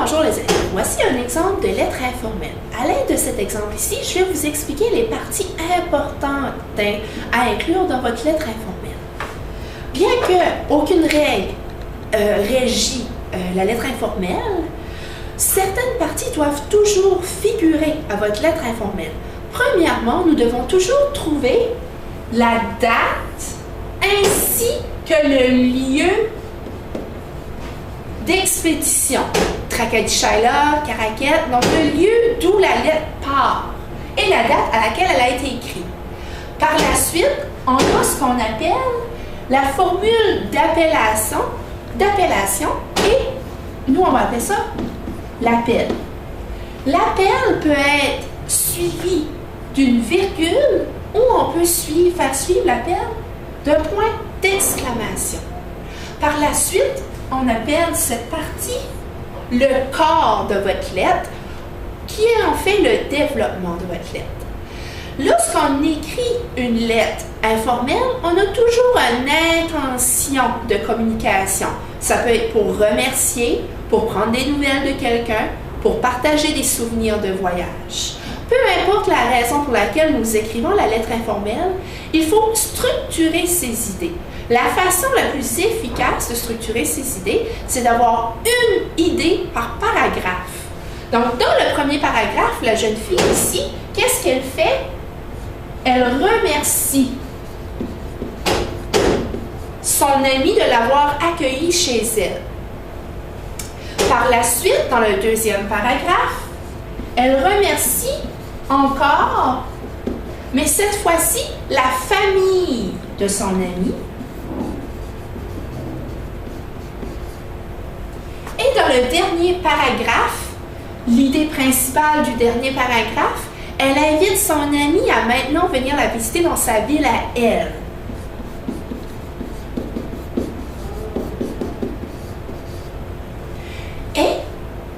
bonjour les élèves. Voici un exemple de lettre informelle. À l'aide de cet exemple ici, je vais vous expliquer les parties importantes à inclure dans votre lettre informelle. Bien qu'aucune règle régit la lettre informelle, certaines parties doivent toujours figurer à votre lettre informelle. Premièrement, nous devons toujours trouver la date ainsi que le lieu d'expédition. Tracadie-Shaila, Caraquette, donc le lieu d'où la lettre part et la date à laquelle elle a été écrite. Par la suite, on a ce qu'on appelle la formule d'appellation et nous on va appeler ça l'appel. L'appel peut être suivi d'une virgule ou on peut faire suivre l'appel d'un point d'exclamation. Par la suite, on appelle cette partie le corps de votre lettre, qui est en fait le développement de votre lettre. Lorsqu'on écrit une lettre informelle, on a toujours une intention de communication. Ça peut être pour remercier, pour prendre des nouvelles de quelqu'un, pour partager des souvenirs de voyage. Peu importe la raison pour laquelle nous écrivons la lettre informelle, il faut structurer ses idées. La façon la plus efficace de structurer ses idées, c'est d'avoir une idée par paragraphe. Donc, dans le premier paragraphe, la jeune fille ici, qu'est-ce qu'elle fait? Elle remercie son ami de l'avoir accueillie chez elle. Par la suite, dans le deuxième paragraphe, elle remercie encore, mais cette fois-ci, la famille de son ami. Et dans le dernier paragraphe, l'idée principale du dernier paragraphe, elle invite son ami à maintenant venir la visiter dans sa ville à elle. Et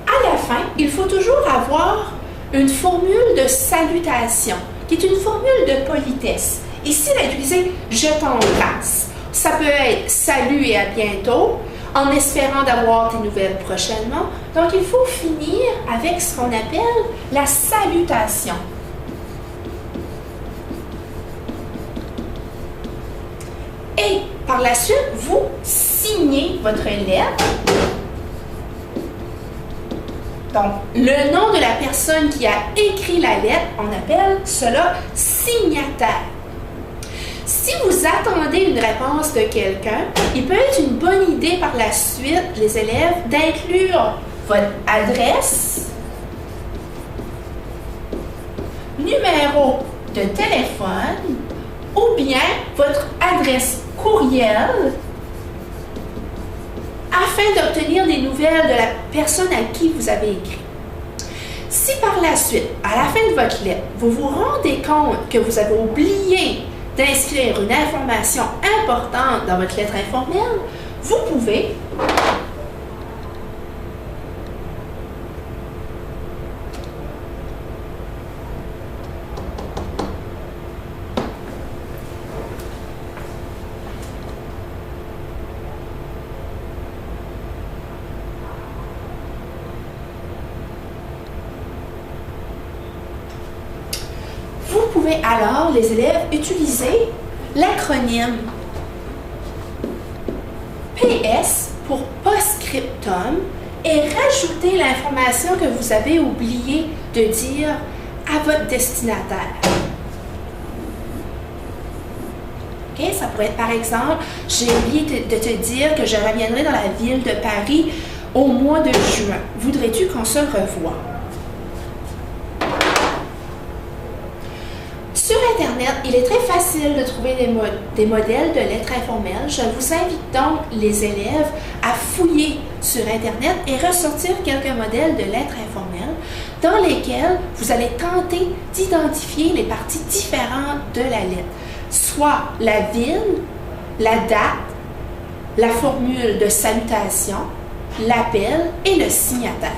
à la fin, il faut toujours avoir une formule de salutation, qui est une formule de politesse. Ici, elle a utilisé « je t'embrasse ». Ça peut être « salut et à bientôt », en espérant d'avoir des nouvelles prochainement. Donc, il faut finir avec ce qu'on appelle la salutation. Et par la suite, vous signez votre lettre. Donc, le nom de la personne qui a écrit la lettre, on appelle cela signataire. Si vous attendez une réponse de quelqu'un, il peut être une bonne idée par la suite, les élèves, d'inclure votre adresse, numéro de téléphone ou bien votre adresse courriel afin d'obtenir des nouvelles de la personne à qui vous avez écrit. Si par la suite, à la fin de votre lettre, vous vous rendez compte que vous avez oublié d'inscrire une information importante dans votre lettre informelle, vous pouvez alors, les élèves, utiliser l'acronyme PS pour post-scriptum et rajouter l'information que vous avez oublié de dire à votre destinataire. OK? Ça pourrait être, par exemple, j'ai oublié de te dire que je reviendrai dans la ville de Paris au mois de juin. Voudrais-tu qu'on se revoie? Sur Internet, il est très facile de trouver des modèles de lettres informelles. Je vous invite donc, les élèves, à fouiller sur Internet et ressortir quelques modèles de lettres informelles dans lesquels vous allez tenter d'identifier les parties différentes de la lettre, soit la ville, la date, la formule de salutation, l'appel et le signataire.